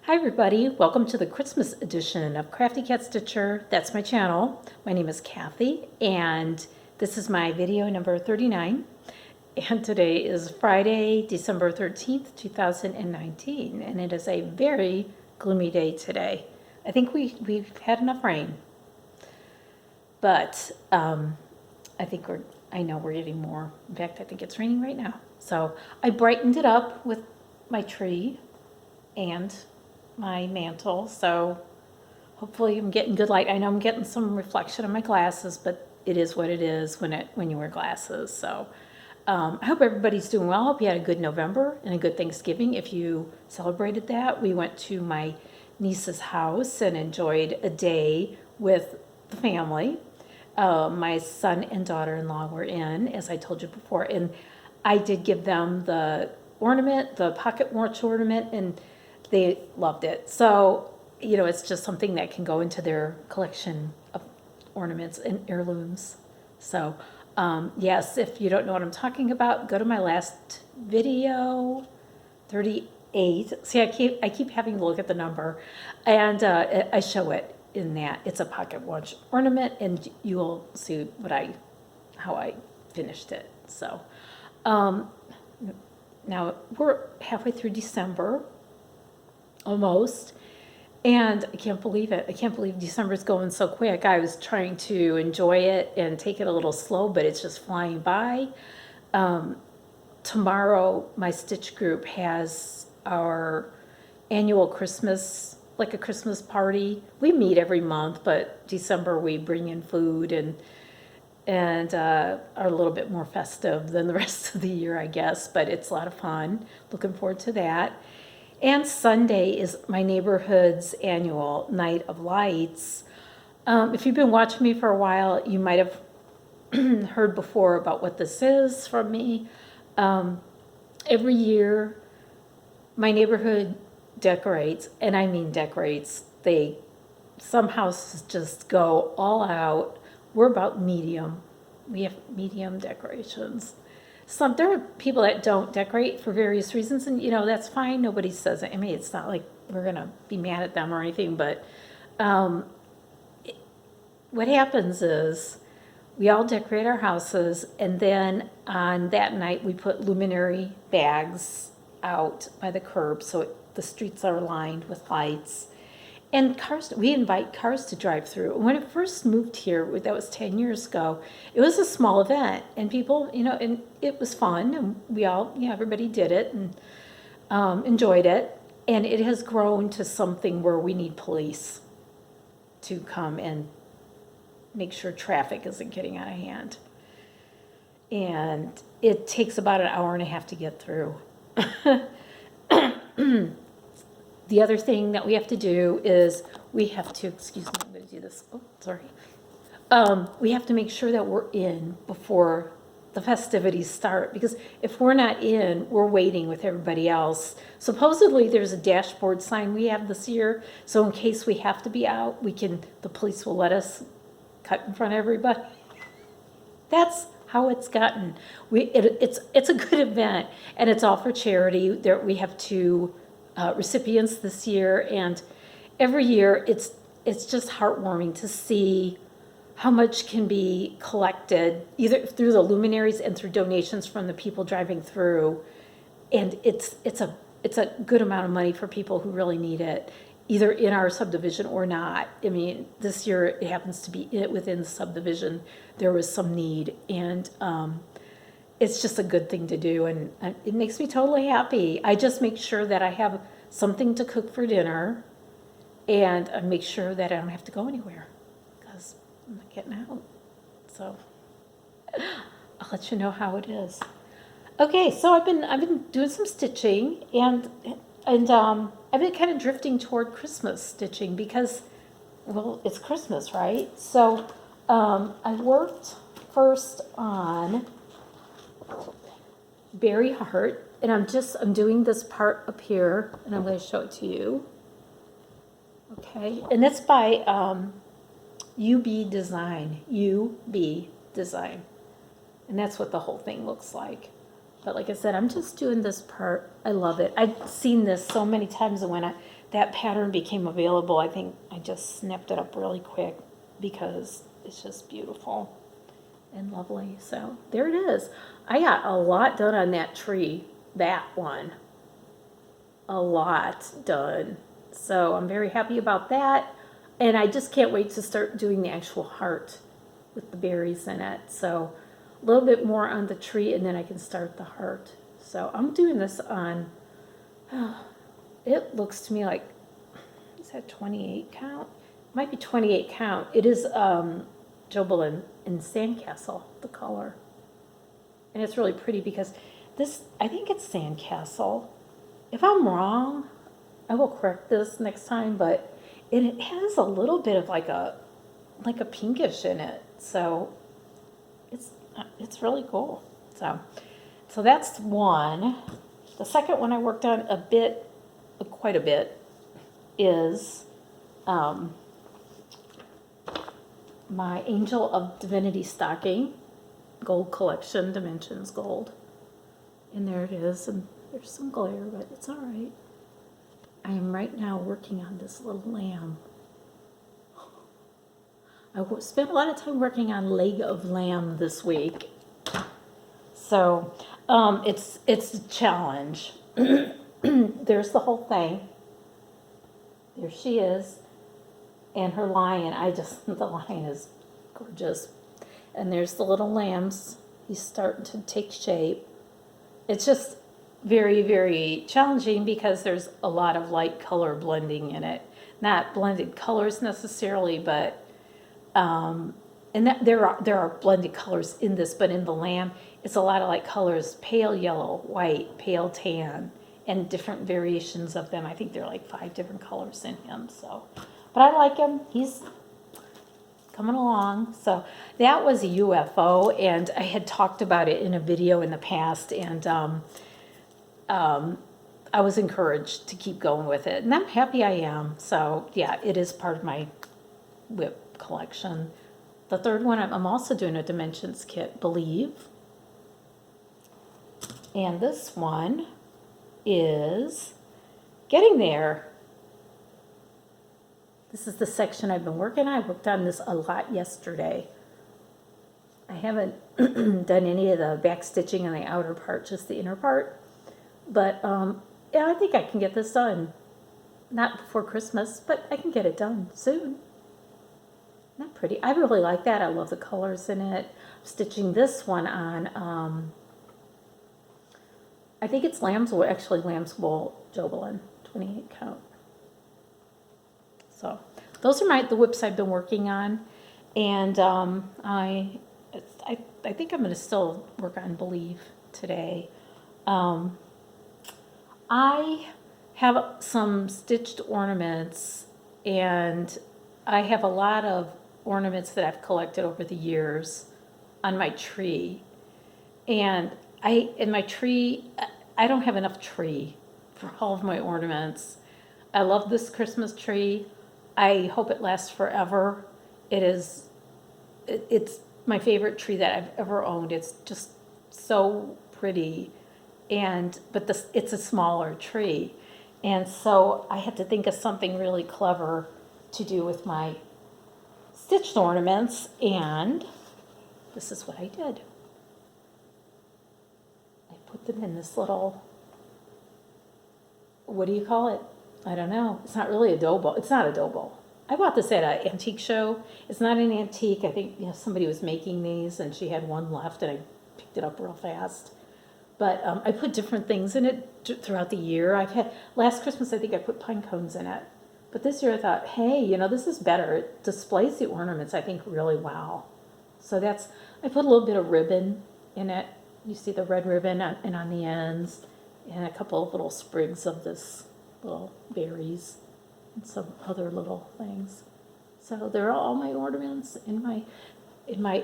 Hi everybody, welcome to the Christmas edition of Crafty Cat Stitcher. That's my channel. My name is Kathy and this is my video number 39. And today is Friday, December 13th, 2019, and it is a very gloomy day today. I think we've had enough rain, but I know we're getting more. In fact, I think it's raining right now. So I brightened it up with my tree and my mantle, so hopefully I'm getting good light. I know I'm getting some reflection on my glasses, but it is what it is when you wear glasses. So I hope everybody's doing well. I hope you had a good November and a good Thanksgiving if you celebrated that. We went to my niece's house and enjoyed a day with the family. My son and daughter-in-law were in, as I told you before, and I did give them the ornament, the pocket watch ornament, and they loved it. So, you know, it's just something that can go into their collection of ornaments and heirlooms. So, yes, if you don't know what I'm talking about, go to my last video, 38. See, I keep having to look at the number, and I show it in that. It's a pocket watch ornament, and you will see how I finished it. So, now we're halfway through December. Almost, and I can't believe it. I can't believe December's going so quick. I was trying to enjoy it and take it a little slow, but it's just flying by. Tomorrow, my stitch group has our annual Christmas, like a Christmas party. We meet every month, but December we bring in food and are a little bit more festive than the rest of the year, I guess, but it's a lot of fun. Looking forward to that. And Sunday is my neighborhood's annual Night of Lights. If you've been watching me for a while, you might have heard before about what this is from me. Every year, my neighborhood decorates, and I mean decorates. Some houses just go all out. We're about medium. We have medium decorations. There are people that don't decorate for various reasons, and that's fine. Nobody says it. I mean, it's not like we're gonna be mad at them or anything, but what happens is we all decorate our houses, and then on that night we put luminary bags out by the curb so the streets are lined with lights. And we invite cars to drive through. When I first moved here, that was 10 years ago, it was a small event, and people, and it was fun, and we all, everybody did it and enjoyed it. And it has grown to something where we need police to come and make sure traffic isn't getting out of hand. And it takes about an hour and a half to get through. The other thing that we have to do is excuse me, I'm going to do this. Oh, sorry. We have to make sure that we're in before the festivities start, because if we're not in, we're waiting with everybody else. Supposedly there's a dashboard sign we have this year, so in case we have to be out, the police will let us cut in front of everybody. That's how it's gotten. It's a good event, and it's all for charity. We have two recipients this year, and every year it's just heartwarming to see how much can be collected either through the luminaries and through donations from the people driving through, and it's a good amount of money for people who really need it, either in our subdivision or not. I mean, this year it happens to be within the subdivision there was some need, and it's just a good thing to do, and it makes me totally happy. I just make sure that I have something to cook for dinner, and I make sure that I don't have to go anywhere because I'm not getting out. So I'll let you know how it is. Okay, so I've been doing some stitching, and I've been kind of drifting toward Christmas stitching because, well, it's Christmas, right? So I worked first on Berry Heart, and I'm doing this part up here, and I'm going to show it to you. Okay, and that's by UB Design, and that's what the whole thing looks like. But like I said, I'm just doing this part. I love it. I've seen this so many times, and when that pattern became available, I think I just snapped it up really quick because it's just beautiful and lovely. So there it is. I got a lot done on that tree, that one. A lot done. So I'm very happy about that. And I just can't wait to start doing the actual heart with the berries in it. So a little bit more on the tree and then I can start the heart. So I'm doing this on, it looks to me like, is that 28 count? Might be 28 count. It is Jobelan in Sandcastle, the color. And it's really pretty because this, I think it's Sandcastle. If I'm wrong, I will correct this next time, but it has a little bit of like a pinkish in it. So it's really cool. So that's one. The second one I worked on quite a bit, is my Angel of Divinity stocking, gold collection, dimensions gold. And there it is, and there's some glare, but it's all right. I am right now working on this little lamb. I spent a lot of time working on leg of lamb this week. So it's a challenge. There's the whole thing. There she is. And her lion, the lion is gorgeous. And there's the little lambs. He's starting to take shape. It's just very, very challenging because there's a lot of light color blending in it. Not blended colors necessarily, but, and there are blended colors in this, but in the lamb, it's a lot of light colors, pale yellow, white, pale tan, and different variations of them. I think there are like 5 different colors in him, so. But I like him. He's coming along. So that was a UFO, and I had talked about it in a video in the past, and I was encouraged to keep going with it, and I'm happy I am. So yeah, it is part of my whip collection. The third one, I'm also doing a dimensions kit, Believe. And this one is getting there. This is the section I've been working on. I worked on this a lot yesterday. I haven't done any of the back stitching on the outer part, just the inner part. But yeah, I think I can get this done. Not before Christmas, but I can get it done soon. Not pretty. I really like that. I love the colors in it. I'm stitching this one on, I think it's lamb's wool, actually lamb's wool Jobelan, 28 count. So those are the whips I've been working on, and I think I'm going to still work on Believe today. I have some stitched ornaments, and I have a lot of ornaments that I've collected over the years on my tree, and in my tree, I don't have enough tree for all of my ornaments. I love this Christmas tree. I hope it lasts forever. It's my favorite tree that I've ever owned. It's just so pretty, but it's a smaller tree, and so I had to think of something really clever to do with my stitched ornaments, and this is what I did. I put them in this little, what do you call it? I don't know. It's not really a dough ball. It's not a dough ball. I bought this at an antique show. It's not an antique. I think somebody was making these, and she had one left, and I picked it up real fast. But I put different things in it throughout the year. Last Christmas, I think I put pine cones in it. But this year I thought, hey, this is better. It displays the ornaments, I think, really well. So I put a little bit of ribbon in it. You see the red ribbon and on the ends, and a couple of little sprigs of this little berries and some other little things. So they're all my ornaments in my my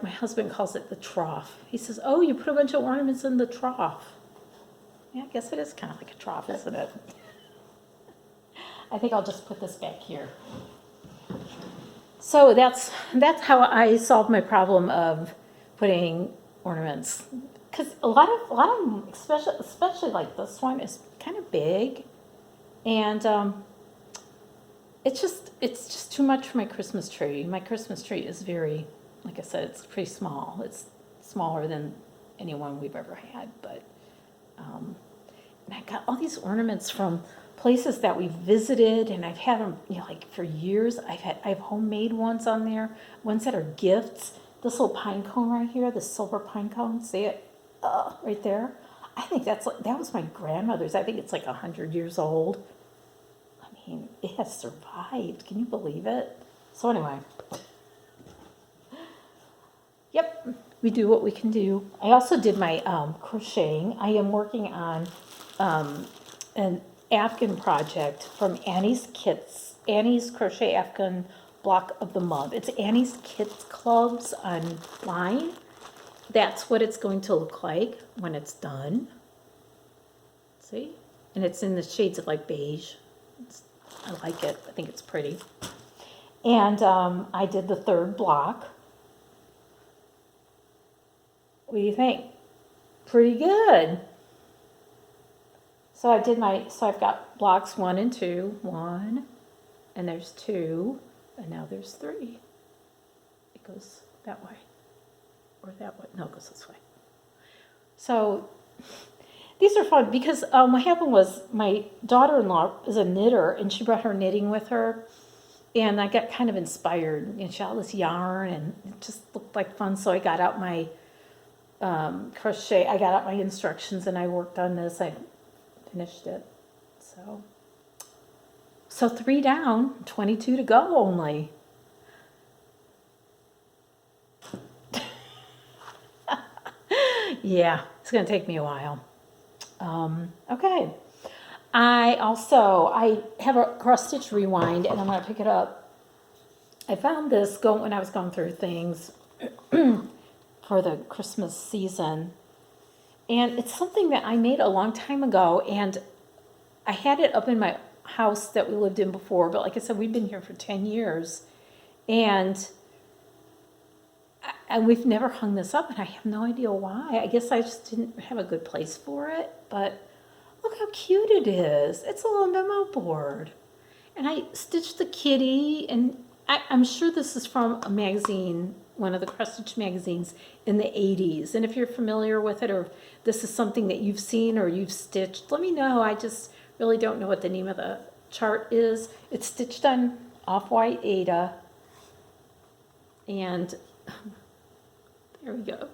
husband calls it the trough. He says, oh, you put a bunch of ornaments in the trough. Yeah, I guess it is kind of like a trough, isn't it? I think I'll just put this back here. So that's how I solved my problem of putting ornaments. Because a lot of them, especially like this one, is kind of big. And it's just too much for my Christmas tree. My Christmas tree is very, like I said, it's pretty small. It's smaller than any one we've ever had, but, and I got all these ornaments from places that we've visited, and I've had them, you know, like for years. I have homemade ones on there, ones that are gifts. This little pine cone right here, the silver pine cone, see it? Right there. I think that was my grandmother's. I think it's like 100 years old. I mean, it has survived. Can you believe it? So anyway, yep, we do what we can do. I also did my crocheting. I am working on an Afghan project from Annie's Crochet Afghan Block of the Month. It's Annie's Kits Clubs online. That's what it's going to look like when it's done. See? And it's in the shades of like beige. I like it. I think it's pretty. And I did the third block. What do you think? Pretty good. So I've got blocks 1 and 2. 1, and there's 2, and now there's 3. It goes that way. Or that way. No, it goes this way. So these are fun because what happened was my daughter-in-law is a knitter, and she brought her knitting with her, and I got kind of inspired. And she had all this yarn, and it just looked like fun. So I got out my crochet. I got out my instructions, and I worked on this. I finished it. So 3 down, 22 to go only. Yeah, it's going to take me a while. Okay. I have a cross stitch rewind, and I'm going to pick it up. I found this when I was going through things for the Christmas season. And it's something that I made a long time ago, and I had it up in my house that we lived in before. But like I said, we've been here for 10 years. And we've never hung this up, and I have no idea why. I guess I just didn't have a good place for it, but look how cute it is. It's a little memo board. And I stitched the kitty, and I'm sure this is from a magazine, one of the cross stitch magazines in the 80s. And if you're familiar with it, or if this is something that you've seen or you've stitched, let me know. I just really don't know what the name of the chart is. It's stitched on off-white Aida, and there we go.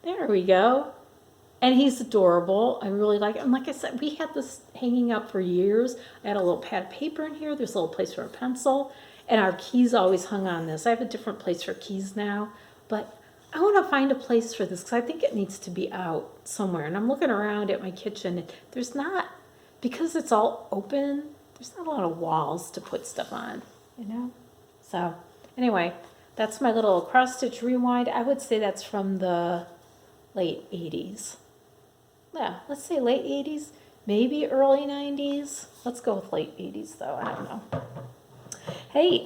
There we go. And he's adorable. I really like it. And like I said, we had this hanging up for years. I had a little pad of paper in here. There's a little place for a pencil. And our keys always hung on this. I have a different place for keys now. But I want to find a place for this because I think it needs to be out somewhere. And I'm looking around at my kitchen. And there's not, because it's all open, there's not a lot of walls to put stuff on, you know? So anyway, that's my little cross stitch rewind. I would say that's from the late 80s. Yeah, let's say late 80s, maybe early 90s. Let's go with late 80s though, I don't know. Hey,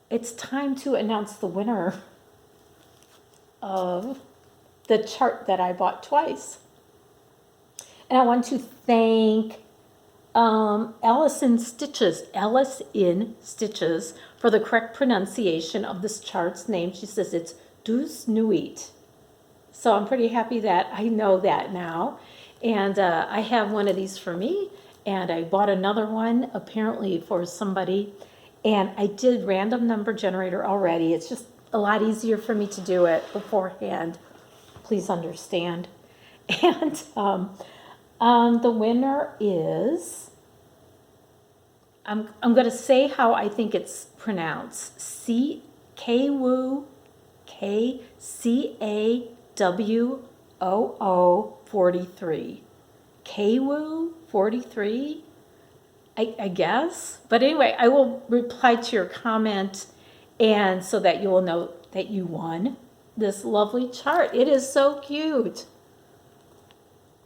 it's time to announce the winner of the chart that I bought twice. And I want to thank Alice in Stitches for the correct pronunciation of this chart's name. She says it's Dus Nuit. So I'm pretty happy that I know that now. And I have one of these for me, and I bought another one apparently for somebody. And I did random number generator already. It's just a lot easier for me to do it beforehand. Please understand. And the winner is, I'm going to say how I think it's pronounced. KCAWOO 43. KWOO 43, I guess. But anyway, I will reply to your comment, and so that you will know that you won this lovely chart. It is so cute.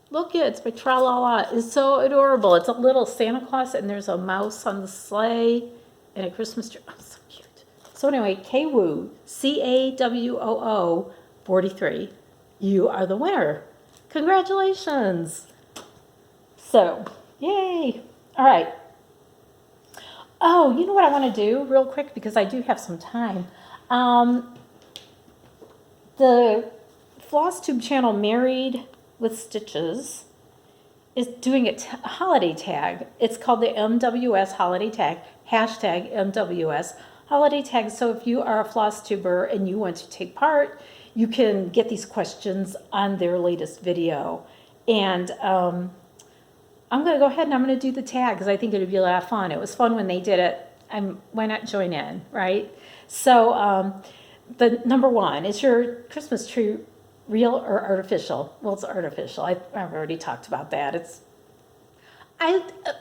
Look, it's by Tra-La-La. It's so adorable. It's a little Santa Claus, and there's a mouse on the sleigh and a Christmas tree. Oh, so cute. So anyway, KWOO, CAWOO 43. You are the winner. Congratulations. So, yay. All right. Oh, you know what I want to do real quick because I do have some time. Um, the Flosstube channel Married with Stitches is doing a holiday tag. It's called the MWS Holiday Tag, hashtag MWS Holiday Tag. So if you are a Flosstuber and you want to take part, you can get these questions on their latest video. And I'm going to go ahead and I'm going to do the tag because I think it would be a lot of fun. It was fun when they did it. Why not join in, right? So the number one, is your Christmas tree real or artificial? Well, it's artificial. I've already talked about that.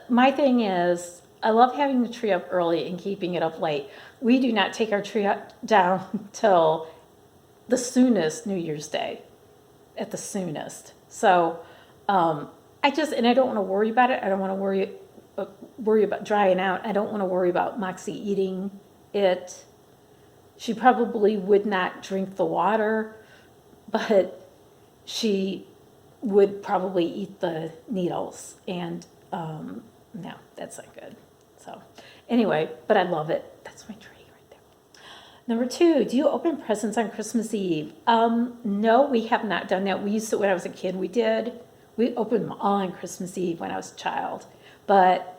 My thing is, I love having the tree up early and keeping it up late. We do not take our tree down till the soonest New Year's Day, at the soonest. So I don't want to worry about it. I don't want to worry about drying out. I don't want to worry about Moxie eating it. She probably would not drink the water, but she would probably eat the needles. And no, that's not good. So anyway, but I love it. That's my tree right there. Number two, do you open presents on Christmas Eve? No, we have not done that. We used to, when I was a kid, we did. We opened them all on Christmas Eve when I was a child. But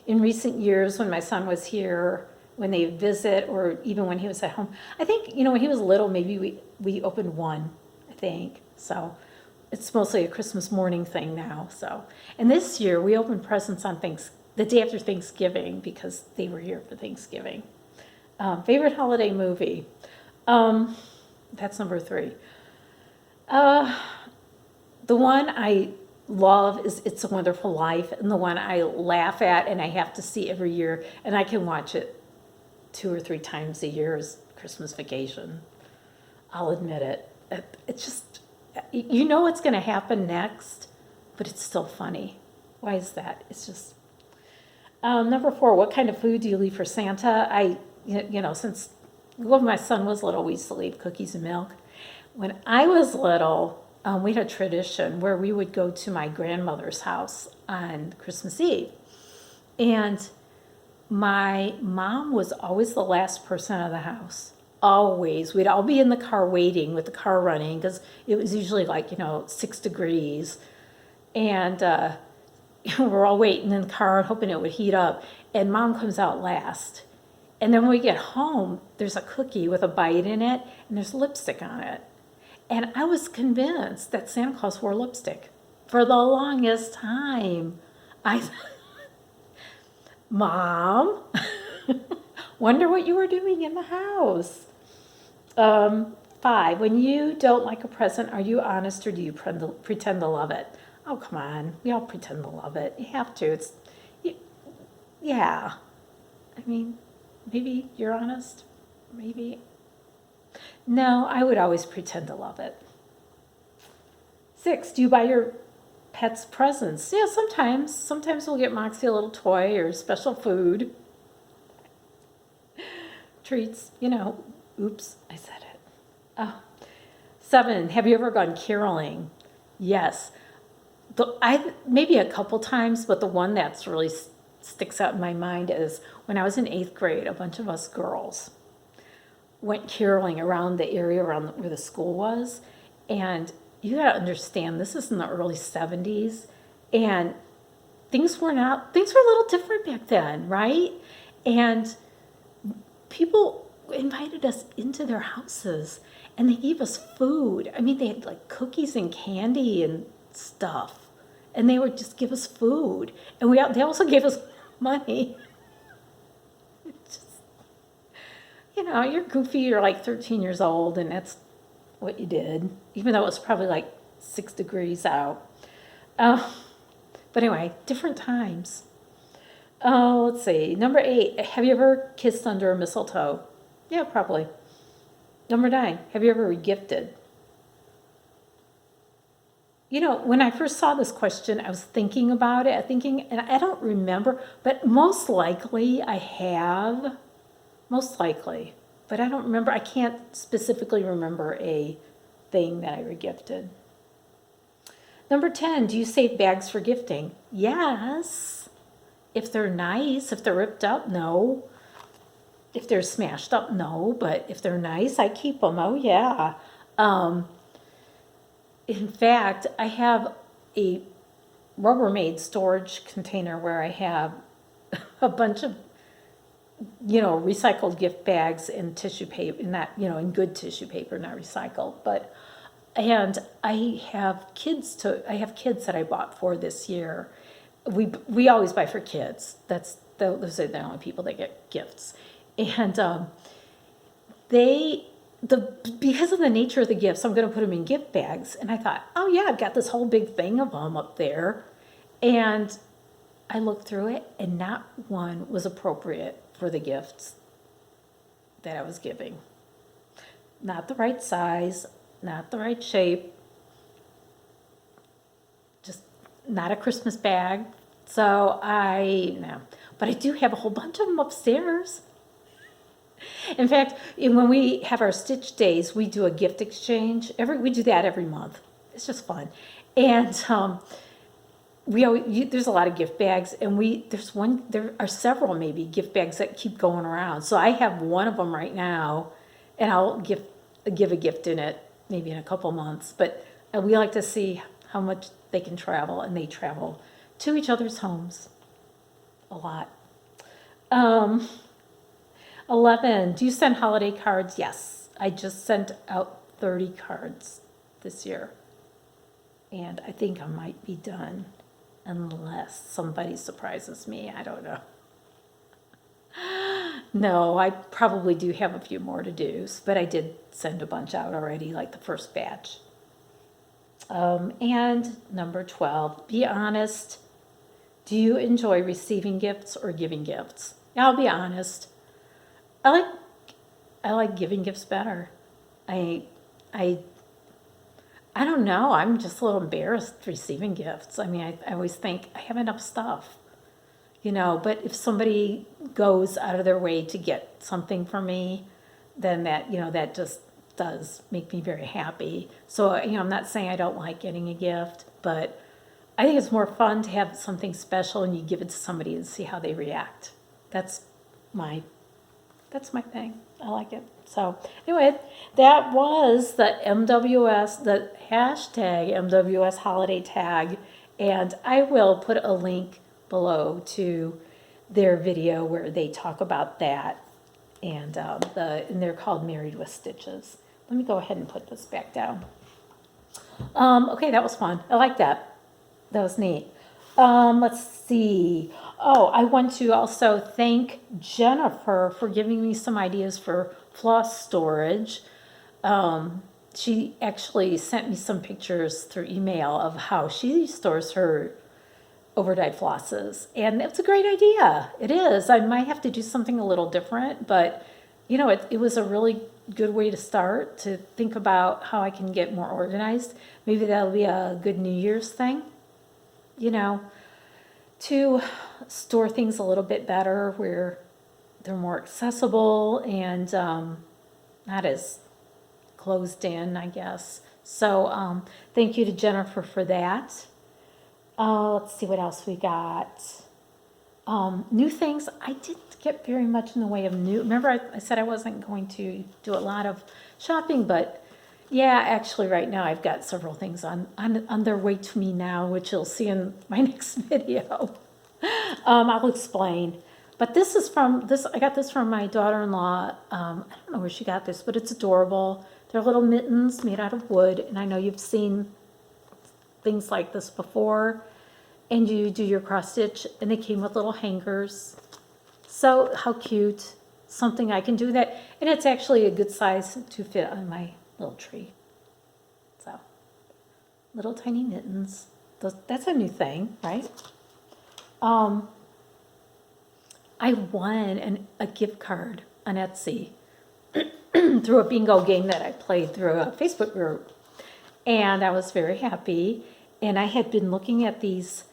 in recent years, when my son was here, when they visit, or even when he was at home, I think, when he was little, maybe we opened one, I think. So it's mostly a Christmas morning thing now. So, and this year we opened presents on the day after Thanksgiving because they were here for Thanksgiving. Favorite holiday movie? That's number three. The one I love is It's a Wonderful Life, and the one I laugh at and I have to see every year, and I can watch it 2 or 3 times a year, is Christmas Vacation. I'll admit it. It's just, you know what's going to happen next, but it's still funny. Why is that? It's just, number 4, what kind of food do you leave for Santa? Since when my son was little, we used to leave cookies and milk. When I was little, we had a tradition where we would go to my grandmother's house on Christmas Eve. And my mom was always the last person out of the house. Always. We'd all be in the car waiting with the car running because it was usually 6 degrees. And we're all waiting in the car hoping it would heat up. And Mom comes out last. And then when we get home, there's a cookie with a bite in it and there's lipstick on it. And I was convinced that Santa Claus wore lipstick for the longest time. Mom, wonder what you were doing in the house. 5, when you don't like a present, are you honest or do you pretend to love it? Oh, come on. We all pretend to love it. You have to. Yeah. I mean, maybe you're honest. Maybe. No, I would always pretend to love it. 6, do you buy your pets presents? Yeah, sometimes. Sometimes we'll get Moxie a little toy or special food. Treats, oops, I said it. Oh. 7, have you ever gone caroling? Yes. Maybe a couple times, but the one that's really sticks out in my mind is when I was in 8th grade, a bunch of us girls went caroling around the area around where the school was. And you got to understand, this is in the early 70s, and things were a little different back then, right? And people invited us into their houses, and they gave us food. I mean, they had cookies and candy and stuff, and they would just give us food. And they also gave us money. You're goofy, you're 13 years old, and that's what you did, even though it was probably 6 degrees out. But anyway, different times. Let's see. Number 8, have you ever kissed under a mistletoe? Yeah, probably. Number 9, have you ever regifted? When I first saw this question, I was thinking about it, and I don't remember, but most likely I have. Most likely, but I don't remember. I can't specifically remember a thing that I regifted. Number 10, do you save bags for gifting? Yes. If they're nice, if they're ripped up, no. If they're smashed up, no. But if they're nice, I keep them. Oh, yeah. Um, in fact, I have a Rubbermaid storage container where I have a bunch of, recycled gift bags and tissue paper, not, in good tissue paper, not recycled, but, and I have kids that I bought for this year. We always buy for kids. Those are the only people that get gifts. And, because of the nature of the gifts, I'm going to put them in gift bags. And I thought, oh yeah, I've got this whole big thing of them up there. And I looked through it, and not one was appropriate for the gifts that I was giving. Not the right size, not the right shape, just not a Christmas bag. So no. But I do have a whole bunch of them upstairs. In fact, when we have our stitch days, we do a gift exchange. We do that every month. It's just fun. And there's a lot of gift bags, and there are several maybe gift bags that keep going around. So I have one of them right now, and I'll give a gift in it maybe in a couple months. But we like to see how much they can travel, and they travel to each other's homes a lot. 11, do you send holiday cards? Yes, I just sent out 30 cards this year, and I think I might be done unless somebody surprises me. I don't know. No, I probably do have a few more to do, but I did send a bunch out already, like the first batch. And number 12, be honest. Do you enjoy receiving gifts or giving gifts? I'll be honest. I like giving gifts better. I don't know. I'm just a little embarrassed receiving gifts. I mean, I always think I have enough stuff, but if somebody goes out of their way to get something for me, then that just does make me very happy. So, I'm not saying I don't like getting a gift, but I think it's more fun to have something special and you give it to somebody and see how they react. That's my thing. I like it. So anyway, that was the hashtag MWS Holiday Tag. And I will put a link below to their video where they talk about that. And they're called Married with Stitches. Let me go ahead and put this back down. Okay, that was fun. I like that. That was neat. Let's see. Oh, I want to also thank Jennifer for giving me some ideas for floss storage. She actually sent me some pictures through email of how she stores her overdyed flosses. And it's a great idea. It is. I might have to do something a little different, but it was a really good way to start, to think about how I can get more organized. Maybe that'll be a good New Year's thing, to store things a little bit better where they're more accessible and not as closed in, I guess. So thank you to Jennifer for that. Let's see what else we got. New things. I didn't get very much in the way of new. Remember I said I wasn't going to do a lot of shopping, but yeah, actually right now I've got several things on their way to me now, which you'll see in my next video. I'll explain. But I got this from my daughter-in-law. I don't know where she got this, but it's adorable. They're little mittens made out of wood, and I know you've seen things like this before. And you do your cross stitch, and they came with little hangers. So how cute. Something I can do that. And it's actually a good size to fit on my little tree. So, little tiny mittens. That's a new thing, right? I won a gift card on Etsy through a bingo game that I played through a Facebook group. And I was very happy. And I had been looking at these.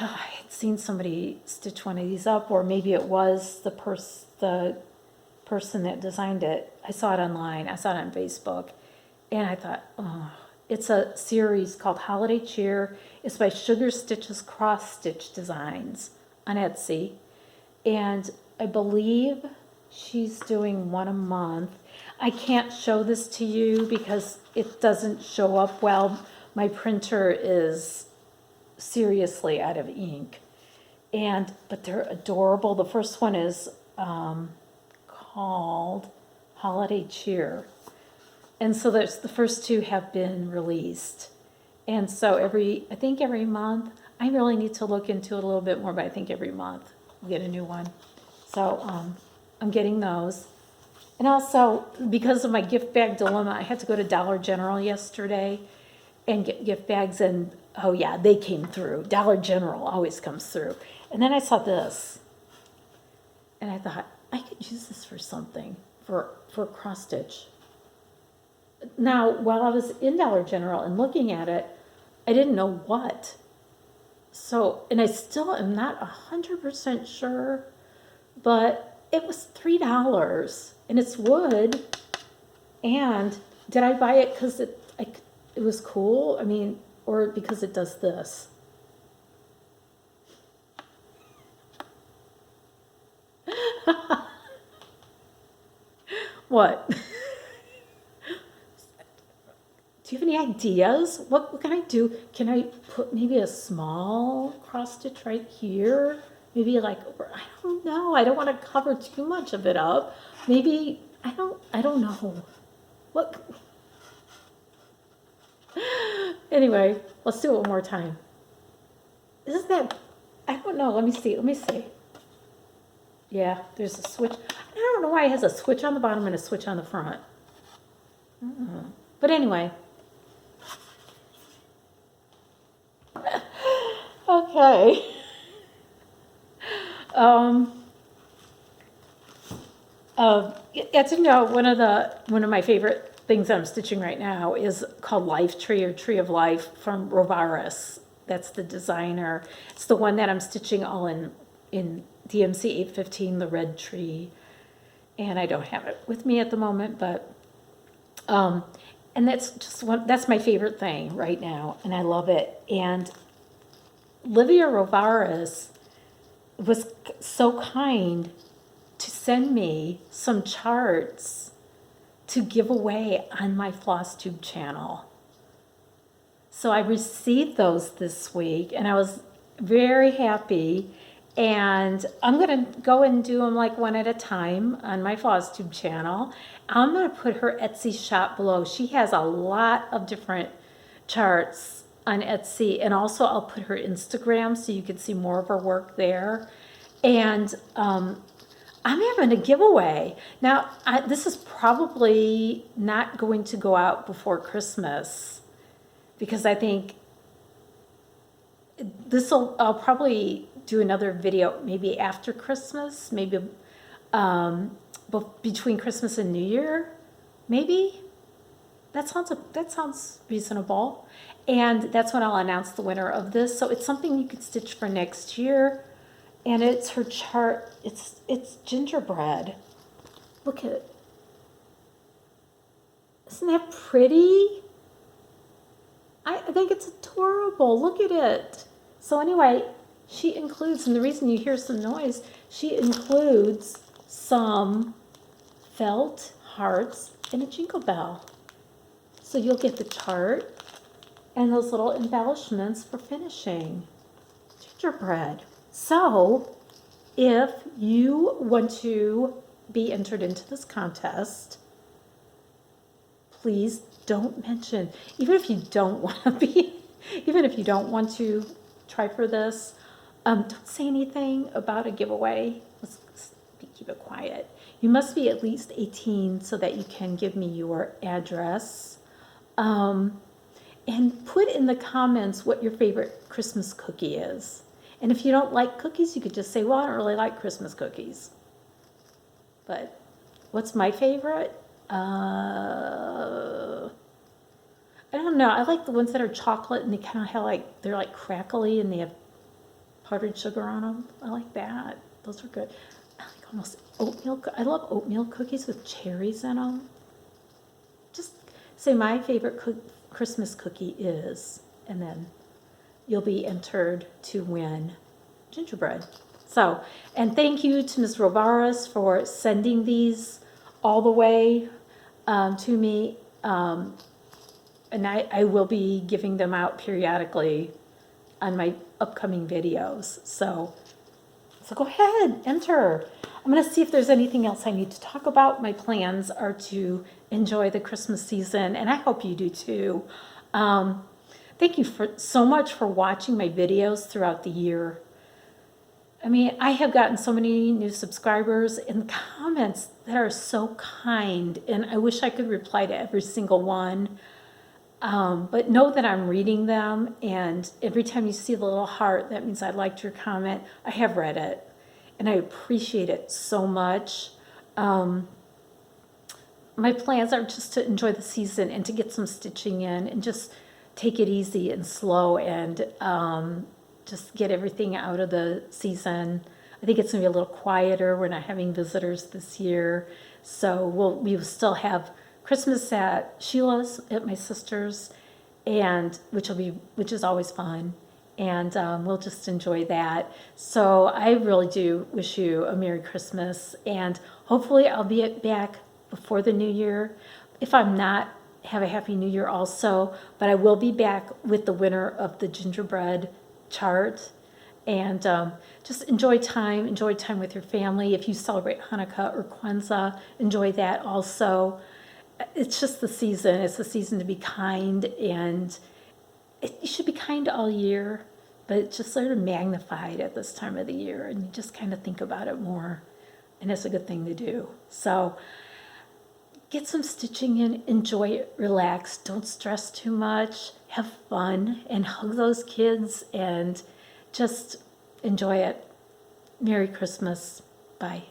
I had seen somebody stitch one of these up, or maybe it was the person that designed it. I saw it online. I saw it on Facebook. And I thought, oh, it's a series called Holiday Cheer. It's by Sugar Stitches Cross Stitch Designs. on Etsy. And I believe she's doing one a month. I can't show this to you because it doesn't show up well. My printer is seriously out of ink. But they're adorable. The first one is called Holiday Cheer. And so the first two have been released. And so I think every month, I really need to look into it a little bit more, but I think every month we'll get a new one. So I'm getting those. And also, because of my gift bag dilemma, I had to go to Dollar General yesterday and get gift bags, and oh yeah, they came through. Dollar General always comes through. And then I saw this, and I thought, I could use this for something, for cross stitch. Now, while I was in Dollar General and looking at it, I didn't know what. So, and I still am not 100% sure, but it was $3, and it's wood. And did I buy it because it was cool? I mean, or because it does this? What? Do you have any ideas? What can I do? Can I put maybe a small cross stitch right here? Maybe like, I don't know. I don't want to cover too much of it up. Maybe, I don't know. What? Anyway, let's do it one more time. Isn't that, I don't know. Let me see. Yeah, there's a switch. I don't know why it has a switch on the bottom and a switch on the front. But anyway. Okay. As you know, one of my favorite things I'm stitching right now is called Life Tree or Tree of Life from Rubbermaid. That's the designer. It's the one that I'm stitching all in DMC 815, the red tree. And I don't have it with me at the moment, but and that's my favorite thing right now, and I love it. And Livia Rovaris was so kind to send me some charts to give away on my Flosstube channel. So I received those this week, and I was very happy. And I'm going to go and do them like one at a time on my Flosstube channel. I'm going to put her Etsy shop below. She has a lot of different charts on Etsy, and also I'll put her Instagram so you can see more of her work there. And I'm having a giveaway. Now, this is probably not going to go out before Christmas because I think I'll probably do another video maybe after Christmas, maybe between Christmas and New Year, maybe. That sounds reasonable. And that's when I'll announce the winner of this. So it's something you could stitch for next year. And it's her chart. It's gingerbread. Look at it. Isn't that pretty? I think it's adorable. Look at it. So anyway, she includes, and the reason you hear some noise, she includes some felt hearts and a jingle bell. So you'll get the chart and those little embellishments for finishing. Gingerbread. So if you want to be entered into this contest, please don't mention, even if you don't want to try for this, don't say anything about a giveaway. Let's keep it quiet. You must be at least 18 so that you can give me your address. And put in the comments what your favorite Christmas cookie is. And if you don't like cookies, you could just say, well, I don't really like Christmas cookies. But what's my favorite? I don't know. I like the ones that are chocolate and they kind of have they're like crackly and they have powdered sugar on them. I like that. Those are good. I like almost oatmeal. I love oatmeal cookies with cherries in them. Just say my favorite Christmas cookie is, and then you'll be entered to win gingerbread. So, and thank you to Ms. Rovaras for sending these all the way to me. And I will be giving them out periodically on my upcoming videos. So go ahead, enter. I'm going to see if there's anything else I need to talk about. My plans are to enjoy the Christmas season, and I hope you do too. Thank you so much for watching my videos throughout the year. I mean, I have gotten so many new subscribers and comments that are so kind, and I wish I could reply to every single one. But know that I'm reading them, and every time you see the little heart, that means I liked your comment. I have read it, and I appreciate it so much. My plans are just to enjoy the season and to get some stitching in and just take it easy and slow and just get everything out of the season. I think it's going to be a little quieter. We're not having visitors this year, so we will still have Christmas at Sheila's, at my sister's, and which is always fun, and we'll just enjoy that. So I really do wish you a Merry Christmas, and hopefully I'll be back before the New Year. If I'm not, have a Happy New Year also, but I will be back with the winner of the gingerbread chart. And just enjoy time with your family. If you celebrate Hanukkah or Kwanzaa, enjoy that also. It's just the season. It's the season to be kind, and you should be kind all year, but it's just sort of magnified at this time of the year, and you just kind of think about it more, and it's a good thing to do. So get some stitching in, enjoy it, relax, don't stress too much, have fun, and hug those kids, and just enjoy it. Merry Christmas. Bye.